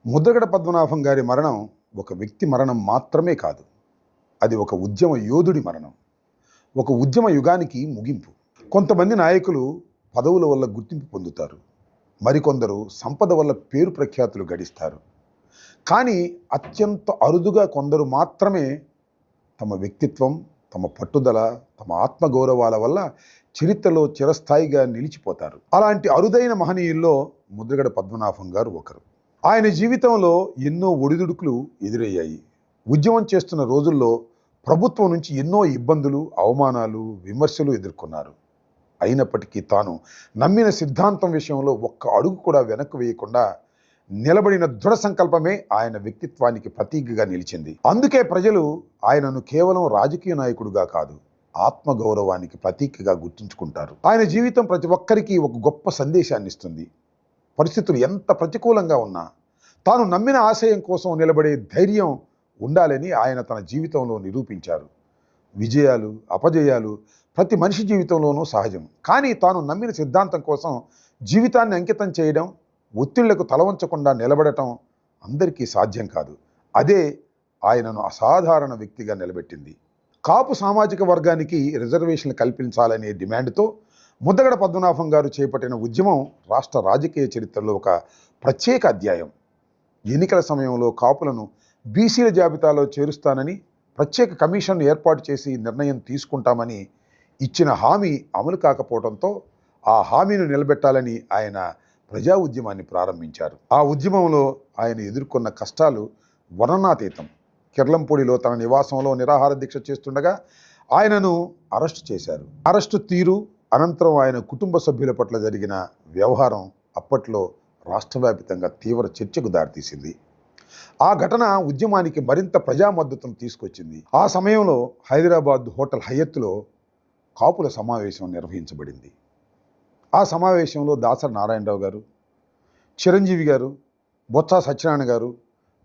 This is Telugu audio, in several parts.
ముద్రగడ పద్మనాభం గారి మరణం ఒక వ్యక్తి మరణం మాత్రమే కాదు. అది ఒక ఉద్యమ యోధుడి మరణం. ఒక ఉద్యమ యుగానికి ముగింపు. కొంతమంది నాయకులు పదవుల వల్ల గుర్తింపు పొందుతారు. మరికొందరు సంపద వల్ల పేరు ప్రఖ్యాతులు గడిస్తారు. కానీ అత్యంత అరుదుగా కొందరు మాత్రమే తమ వ్యక్తిత్వం, తమ పట్టుదల, తమ ఆత్మగౌరవాల వల్ల చరిత్రలో చిరస్థాయిగా నిలిచిపోతారు. అలాంటి అరుదైన మహనీయుల్లో ముద్రగడ పద్మనాభం గారు ఒకరు. ఆయన జీవితంలో ఎన్నో ఒడిదుడుకులు ఎదురయ్యాయి. ఉద్యమం చేస్తున్న రోజుల్లో ప్రభుత్వం నుంచి ఎన్నో ఇబ్బందులు, అవమానాలు, విమర్శలు ఎదుర్కొన్నారు. అయినప్పటికీ తాను నమ్మిన సిద్ధాంతం విషయంలో ఒక్క అడుగు కూడా వెనక్కు వేయకుండా నిలబడిన దృఢ సంకల్పమే ఆయన వ్యక్తిత్వానికి ప్రతీకగా నిలిచింది. అందుకే ప్రజలు ఆయనను కేవలం రాజకీయ నాయకుడిగా కాదు, ఆత్మగౌరవానికి ప్రతీకగా గుర్తుంచుకుంటారు. ఆయన జీవితం ప్రతి ఒక్కరికి ఒక గొప్ప సందేశాన్ని ఇస్తుంది. పరిస్థితులు ఎంత ప్రతికూలంగా ఉన్నా తాను నమ్మిన ఆశయం కోసం నిలబడే ధైర్యం ఉండాలని ఆయన తన జీవితంలో నిరూపించారు. విజయాలు, అపజయాలు ప్రతి మనిషి జీవితంలోనూ సహజం. కానీ తాను నమ్మిన సిద్ధాంతం కోసం జీవితాన్ని అంకితం చేయడం, ఒత్తిళ్లకు తలవంచకుండా నిలబడటం అందరికీ సాధ్యం కాదు. అదే ఆయనను అసాధారణ వ్యక్తిగా నిలబెట్టింది. కాపు సామాజిక వర్గానికి రిజర్వేషన్లు కల్పించాలనే డిమాండ్తో ముద్రగడ పద్మనాభం గారు చేపట్టిన ఉద్యమం రాష్ట్ర రాజకీయ చరిత్రలో ఒక ప్రత్యేక అధ్యాయం. ఎన్నికల సమయంలో కాపులను బీసీల జాబితాలో చేరుస్తానని ప్రత్యేక కమిషన్ ఏర్పాటు చేసి నిర్ణయం తీసుకుంటామని ఇచ్చిన హామీ అమలు కాకపోవడంతో ఆ హామీని నిలబెట్టాలని ఆయన ప్రజా ఉద్యమాన్ని ప్రారంభించారు. ఆ ఉద్యమంలో ఆయన ఎదుర్కొన్న కష్టాలు వర్ణనాతీతం. కిర్లంపూడిలో తన నివాసంలో నిరాహార దీక్ష చేస్తుండగా ఆయనను అరెస్టు చేశారు. అరెస్టు తీరు అనంతరం ఆయన కుటుంబ సభ్యుల పట్ల జరిగిన వ్యవహారం అప్పట్లో రాష్ట్రవ్యాప్తంగా తీవ్ర చర్చకు దారితీసింది. ఆ ఘటన ఉద్యమానికి మరింత ప్రజా మద్దతును తీసుకొచ్చింది. ఆ సమయంలో హైదరాబాద్ హోటల్ హయత్తులో కాపుల సమావేశం నిర్వహించబడింది. ఆ సమావేశంలో దాసరి నారాయణరావు గారు, చిరంజీవి గారు, బొత్స సత్యనారాయణ గారు,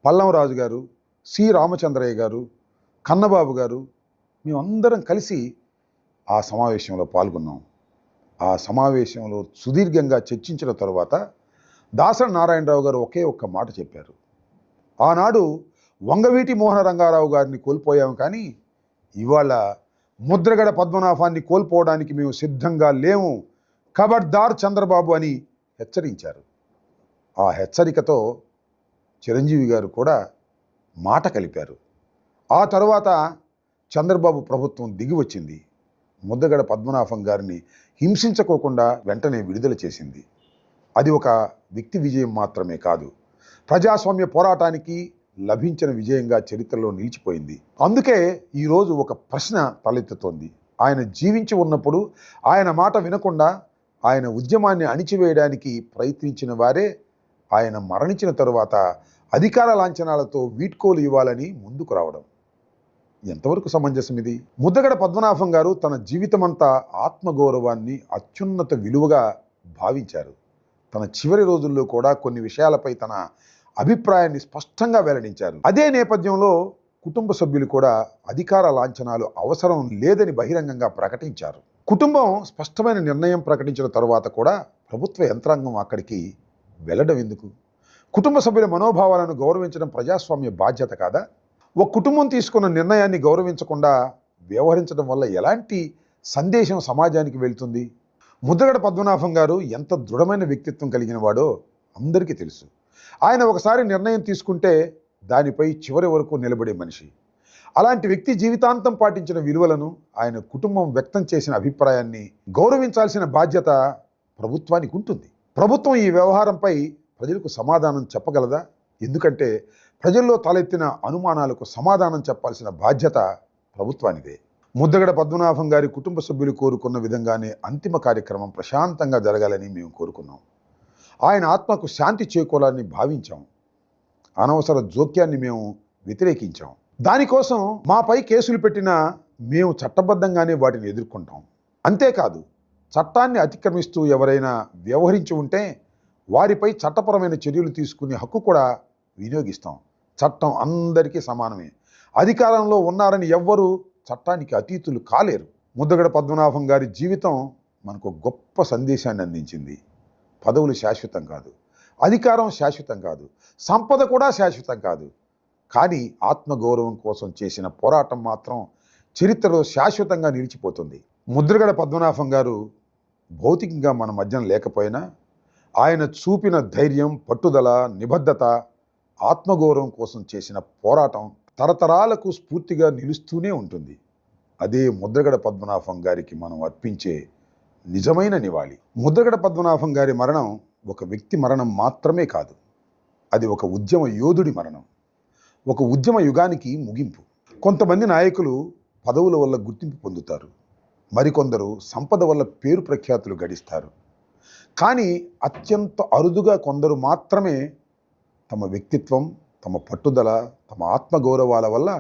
పల్లంరాజు గారు, సి రామచంద్రయ్య గారు, కన్నబాబు గారు, మేమందరం కలిసి ఆ సమావేశంలో పాల్గొన్నాం. ఆ సమావేశంలో సుదీర్ఘంగా చర్చించిన తరువాత దాసరి నారాయణరావు గారు ఒకే ఒక్క మాట చెప్పారు. ఆనాడు వంగవీటి మోహన రంగారావు గారిని కోల్పోయాము, కానీ ఇవాళ ముద్రగడ పద్మనాభాన్ని కోల్పోవడానికి మేము సిద్ధంగా లేము, ఖబర్దార్ చంద్రబాబు అని హెచ్చరించారు. ఆ హెచ్చరికతో చిరంజీవి గారు కూడా మాట కలిపారు. ఆ తర్వాత చంద్రబాబు ప్రభుత్వం దిగి వచ్చింది. ముద్రగడ పద్మనాభం గారిని హింసించుకోకుండా వెంటనే విడుదల చేసింది. అది ఒక వ్యక్తి విజయం మాత్రమే కాదు, ప్రజాస్వామ్య పోరాటానికి లభించిన విజయంగా చరిత్రలో నిలిచిపోయింది. అందుకే ఈరోజు ఒక ప్రశ్న తలెత్తుతోంది. ఆయన జీవించి ఉన్నప్పుడు ఆయన మాట వినకుండా ఆయన ఉద్యమాన్ని అణిచివేయడానికి ప్రయత్నించిన వారే ఆయన మరణించిన తరువాత అధికార లాంఛనాలతో వీడ్కోలు ఇవ్వాలని ముందుకు రావడం ఎంతవరకు సమంజసం ఇది? ముద్రగడ పద్మనాభం గారు తన జీవితమంతా ఆత్మగౌరవాన్ని అత్యున్నత విలువగా భావించారు. తన చివరి రోజుల్లో కూడా కొన్ని విషయాలపై తన అభిప్రాయాన్ని స్పష్టంగా వెల్లడించారు. అదే నేపథ్యంలో కుటుంబ సభ్యులు కూడా అధికార లాంఛనాలు అవసరం లేదని బహిరంగంగా ప్రకటించారు. కుటుంబం స్పష్టమైన నిర్ణయం ప్రకటించిన తరువాత కూడా ప్రభుత్వ యంత్రాంగం అక్కడికి వెళ్ళడం ఎందుకు? కుటుంబ సభ్యుల మనోభావాలను గౌరవించడం ప్రజాస్వామ్య బాధ్యత కాదా? ఒక కుటుంబం తీసుకున్న నిర్ణయాన్ని గౌరవించకుండా వ్యవహరించడం వల్ల ఎలాంటి సందేశం సమాజానికి వెళ్తుంది? ముద్రగడ పద్మనాభం గారు ఎంత దృఢమైన వ్యక్తిత్వం కలిగిన వాడో అందరికీ తెలుసు. ఆయన ఒకసారి నిర్ణయం తీసుకుంటే దానిపై చివరి వరకు నిలబడే మనిషి. అలాంటి వ్యక్తి జీవితాంతం పాటించిన విలువలను, ఆయన కుటుంబం వ్యక్తం చేసిన అభిప్రాయాన్ని గౌరవించాల్సిన బాధ్యత ప్రభుత్వానికి ఉంటుంది. ప్రభుత్వం ఈ వ్యవహారంపై ప్రజలకు సమాధానం చెప్పగలదా? ఎందుకంటే ప్రజల్లో తలెత్తిన అనుమానాలకు సమాధానం చెప్పాల్సిన బాధ్యత ప్రభుత్వానిదే. ముద్రగడ పద్మనాభం గారి కుటుంబ సభ్యులు కోరుకున్న విధంగానే అంతిమ కార్యక్రమం ప్రశాంతంగా జరగాలని మేము కోరుకున్నాం. ఆయన ఆత్మకు శాంతి చేకూరాలని భావించాం. అనవసర జోక్యాన్ని మేము వ్యతిరేకించాం. దానికోసం మాపై కేసులు పెట్టినా మేము చట్టబద్ధంగానే వాటిని ఎదుర్కొంటాం. అంతేకాదు, చట్టాన్ని అతిక్రమిస్తూ ఎవరైనా వ్యవహరించి ఉంటే వారిపై చట్టపరమైన చర్యలు తీసుకునే హక్కు కూడా వినియోగిస్తాం. చట్టం అందరికీ సమానమే. అధికారంలో ఉన్నారని ఎవ్వరూ చట్టానికి అతీతులు కాలేరు. ముద్రగడ పద్మనాభం గారి జీవితం మనకు గొప్ప సందేశాన్ని అందించింది. పదవులు శాశ్వతం కాదు, అధికారం శాశ్వతం కాదు, సంపద కూడా శాశ్వతం కాదు. కానీ ఆత్మగౌరవం కోసం చేసిన పోరాటం మాత్రం చరిత్రలో శాశ్వతంగా నిలిచిపోతుంది. ముద్రగడ పద్మనాభం గారు భౌతికంగా మన మధ్యన లేకపోయినా ఆయన చూపిన ధైర్యం, పట్టుదల, నిబద్ధత, ఆత్మగౌరవం కోసం చేసిన పోరాటం తరతరాలకు స్ఫూర్తిగా నిలుస్తూనే ఉంటుంది. అదే ముద్రగడ పద్మనాభం గారికి మనం అర్పించే నిజమైన నివాళి. ముద్రగడ పద్మనాభం గారి మరణం ఒక వ్యక్తి మరణం మాత్రమే కాదు, అది ఒక ఉద్యమ యోధుడి మరణం, ఒక ఉద్యమ యుగానికి ముగింపు. కొంతమంది నాయకులు పదవుల వల్ల గుర్తింపు పొందుతారు, మరికొందరు సంపద వల్ల పేరు ప్రఖ్యాతులు గడిస్తారు. కానీ అత్యంత అరుదుగా కొందరు మాత్రమే తమ వ్యక్తిత్వం, తమ పట్టుదల, తమ ఆత్మగౌరవాల వల్ల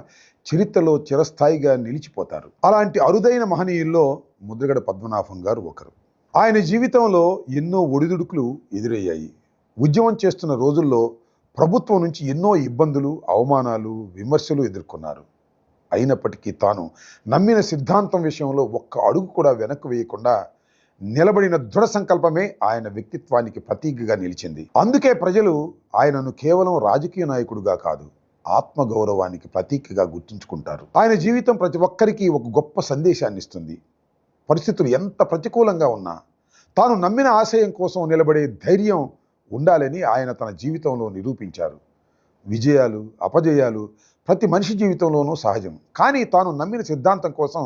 చరిత్రలో చిరస్థాయిగా నిలిచిపోతారు. అలాంటి అరుదైన మహనీయుల్లో ముద్రగడ పద్మనాభం గారు ఒకరు. ఆయన జీవితంలో ఎన్నో ఒడిదుడుకులు ఎదురయ్యాయి. ఉద్యమం చేస్తున్న రోజుల్లో ప్రభుత్వం నుంచి ఎన్నో ఇబ్బందులు, అవమానాలు, విమర్శలు ఎదుర్కొన్నారు. అయినప్పటికీ తాను నమ్మిన సిద్ధాంతం విషయంలో ఒక్క అడుగు కూడా వెనక్కు వేయకుండా నిలబడిన దృఢ సంకల్పమే ఆయన వ్యక్తిత్వానికి ప్రతీకగా నిలిచింది. అందుకే ప్రజలు ఆయనను కేవలం రాజకీయ నాయకుడిగా కాదు, ఆత్మగౌరవానికి ప్రతీకగా గుర్తుంచుకుంటారు. ఆయన జీవితం ప్రతి ఒక్కరికి ఒక గొప్ప సందేశాన్ని ఇస్తుంది. పరిస్థితులు ఎంత ప్రతికూలంగా ఉన్నా తాను నమ్మిన ఆశయం కోసం నిలబడే ధైర్యం ఉండాలని ఆయన తన జీవితంలో నిరూపించారు. విజయాలు, అపజయాలు ప్రతి మనిషి జీవితంలోనూ సహజం. కానీ తాను నమ్మిన సిద్ధాంతం కోసం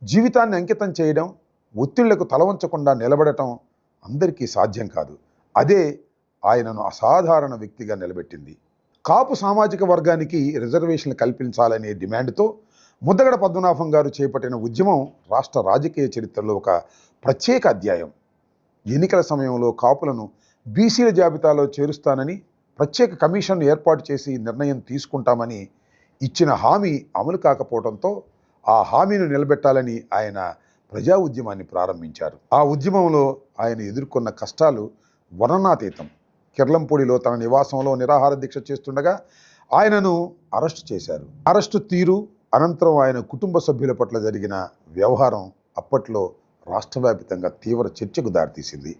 జీవితాన్ని అంకితం చేయడం, ఒత్తిళ్లకు తలవంచకుండా నిలబడటం అందరికీ సాధ్యం కాదు. అదే ఆయనను అసాధారణ వ్యక్తిగా నిలబెట్టింది. కాపు సామాజిక వర్గానికి రిజర్వేషన్లు కల్పించాలనే డిమాండ్తో ముద్రగడ పద్మనాభం గారు చేపట్టిన ఉద్యమం రాష్ట్ర రాజకీయ చరిత్రలో ఒక ప్రత్యేక అధ్యాయం. ఎన్నికల సమయంలో కాపులను బీసీల జాబితాలో చేరుస్తానని ప్రత్యేక కమిషన్ ఏర్పాటు చేసి నిర్ణయం తీసుకుంటామని ఇచ్చిన హామీ అమలు కాకపోవడంతో ఆ హామీని నిలబెట్టాలని ఆయన ప్రజా ఉద్యమాన్ని ప్రారంభించారు. ఆ ఉద్యమంలో ఆయన ఎదుర్కొన్న కష్టాలు వర్ణనాతీతం. కిర్లంపూడిలో తన నివాసంలో నిరాహార దీక్ష చేస్తుండగా ఆయనను అరెస్టు చేశారు. అరెస్టు తీరు అనంతరం ఆయన కుటుంబ సభ్యుల పట్ల జరిగిన వ్యవహారం అప్పట్లో రాష్ట్రవ్యాప్తంగా తీవ్ర చర్చకు దారితీసింది.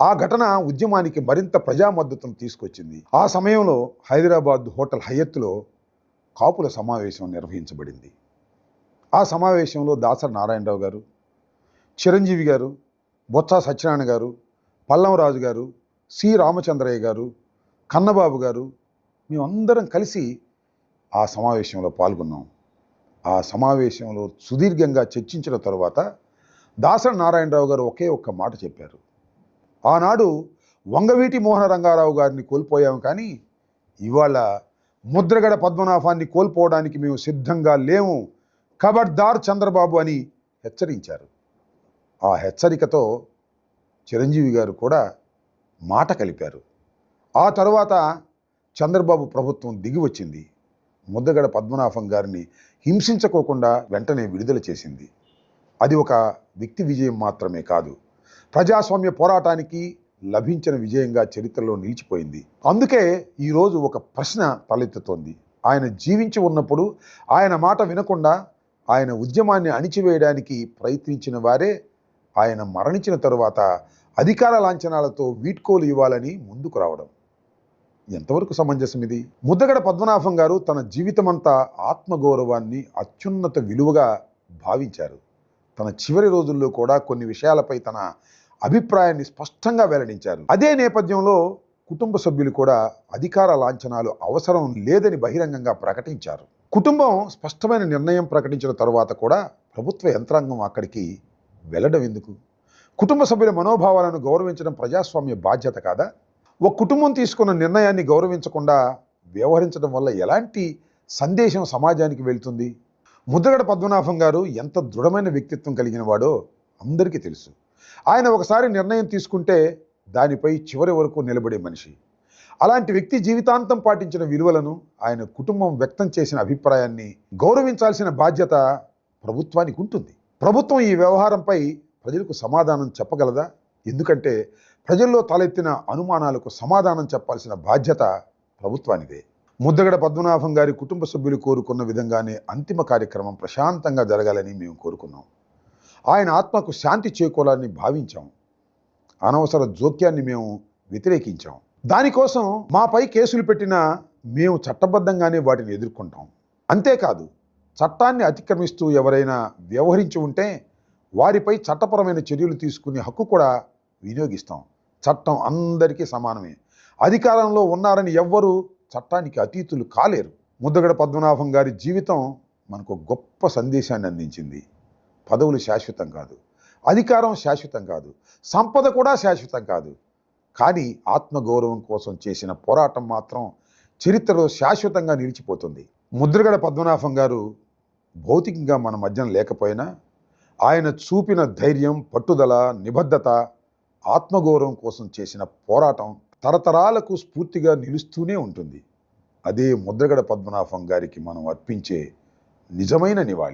ఆ ఘటన ఉద్యమానికి మరింత ప్రజా మద్దతును తీసుకొచ్చింది. ఆ సమయంలో హైదరాబాద్ హోటల్ హయత్తులో కాపుల సమావేశం నిర్వహించబడింది. ఆ సమావేశంలో దాసరి నారాయణరావు గారు, చిరంజీవి గారు, బొత్స సత్యనారాయణ గారు, పల్లంరాజు గారు, సి రామచంద్రయ్య గారు, కన్నబాబు గారు, మేమందరం కలిసి ఆ సమావేశంలో పాల్గొన్నాం. ఆ సమావేశంలో సుదీర్ఘంగా చర్చించిన తరువాత దాసరి నారాయణరావు గారు ఒకే ఒక్క మాట చెప్పారు. ఆనాడు వంగవీటి మోహన రంగారావు గారిని కోల్పోయాం, కానీ ఇవాళ ముద్రగడ పద్మనాభాన్ని కోల్పోవడానికి మేము సిద్ధంగా లేము, ఖబర్దార్ చంద్రబాబు అని హెచ్చరించారు. ఆ హెచ్చరికతో చిరంజీవి గారు కూడా మాట కలిపారు. ఆ తర్వాత చంద్రబాబు ప్రభుత్వం దిగి వచ్చింది. ముద్రగడ పద్మనాభం గారిని హింసించుకోకుండా వెంటనే విడుదల చేసింది. అది ఒక వ్యక్తి విజయం మాత్రమే కాదు, ప్రజాస్వామ్య పోరాటానికి లభించిన విజయంగా చరిత్రలో నిలిచిపోయింది. అందుకే ఈరోజు ఒక ప్రశ్న తలెత్తుతోంది. ఆయన జీవించి ఉన్నప్పుడు ఆయన మాట వినకుండా ఆయన ఉద్యమాన్ని అణిచివేయడానికి ప్రయత్నించిన వారే ఆయన మరణించిన తరువాత అధికార లాంఛనాలతో వీడ్కోలు ఇవ్వాలని ముందుకు రావడం ఎంతవరకు సమంజసం ఇది? ముద్రగడ పద్మనాభం గారు తన జీవితమంతా ఆత్మగౌరవాన్ని అత్యున్నత విలువగా భావించారు. తన చివరి రోజుల్లో కూడా కొన్ని విషయాలపై తన అభిప్రాయాన్ని స్పష్టంగా వెల్లడించారు. అదే నేపథ్యంలో కుటుంబ సభ్యులు కూడా అధికార లాంఛనాలు అవసరం లేదని బహిరంగంగా ప్రకటించారు. కుటుంబం స్పష్టమైన నిర్ణయం ప్రకటించిన తరువాత కూడా ప్రభుత్వ యంత్రాంగం అక్కడికి వెళ్ళడం ఎందుకు? కుటుంబ సభ్యుల మనోభావాలను గౌరవించడం ప్రజాస్వామ్య బాధ్యత కాదా? ఒక కుటుంబం తీసుకున్న నిర్ణయాన్ని గౌరవించకుండా వ్యవహరించడం వల్ల ఎలాంటి సందేశం సమాజానికి వెళ్తుంది? ముద్రగడ పద్మనాభం గారు ఎంత దృఢమైన వ్యక్తిత్వం కలిగిన వాడో అందరికీ తెలుసు. ఆయన ఒకసారి నిర్ణయం తీసుకుంటే దానిపై చివరి వరకు నిలబడే మనిషి. అలాంటి వ్యక్తి జీవితాంతం పాటించిన విలువలను, ఆయన కుటుంబం వ్యక్తం చేసిన అభిప్రాయాన్ని గౌరవించాల్సిన బాధ్యత ప్రభుత్వానికి ఉంటుంది. ప్రభుత్వం ఈ వ్యవహారంపై ప్రజలకు సమాధానం చెప్పగలదా? ఎందుకంటే ప్రజల్లో తలెత్తిన అనుమానాలకు సమాధానం చెప్పాల్సిన బాధ్యత ప్రభుత్వానిదే. ముద్రగడ పద్మనాభం గారి కుటుంబ సభ్యులు కోరుకున్న విధంగానే అంతిమ కార్యక్రమం ప్రశాంతంగా జరగాలని మేము కోరుకున్నాం. ఆయన ఆత్మకు శాంతి చేకూరాలని భావించాం. అనవసర జోక్యాన్ని మేము వ్యతిరేకించాం. దానికోసం మాపై కేసులు పెట్టినా మేము చట్టబద్ధంగానే వాటిని ఎదుర్కొంటాం. అంతేకాదు, చట్టాన్ని అతిక్రమిస్తూ ఎవరైనా వ్యవహరించి ఉంటే వారిపై చట్టపరమైన చర్యలు తీసుకునే హక్కు కూడా వినియోగిస్తాం. చట్టం అందరికీ సమానమే. అధికారంలో ఉన్నారని ఎవ్వరూ చట్టానికి అతీతులు కాలేరు. ముద్రగడ పద్మనాభం గారి జీవితం మనకు గొప్ప సందేశాన్ని అందించింది. పదవులు శాశ్వతం కాదు, అధికారం శాశ్వతం కాదు, సంపద కూడా శాశ్వతం కాదు. కానీ ఆత్మగౌరవం కోసం చేసిన పోరాటం మాత్రం చరిత్రలో శాశ్వతంగా నిలిచిపోతుంది. ముద్రగడ పద్మనాభం గారు భౌతికంగా మన మధ్యన లేకపోయినా ఆయన చూపిన ధైర్యం, పట్టుదల, నిబద్ధత, ఆత్మగౌరవం కోసం చేసిన పోరాటం తరతరాలకు స్ఫూర్తిగా నిలుస్తూనే ఉంటుంది. అదే ముద్రగడ పద్మనాభం గారికి మనం అర్పించే నిజమైన నివాళి.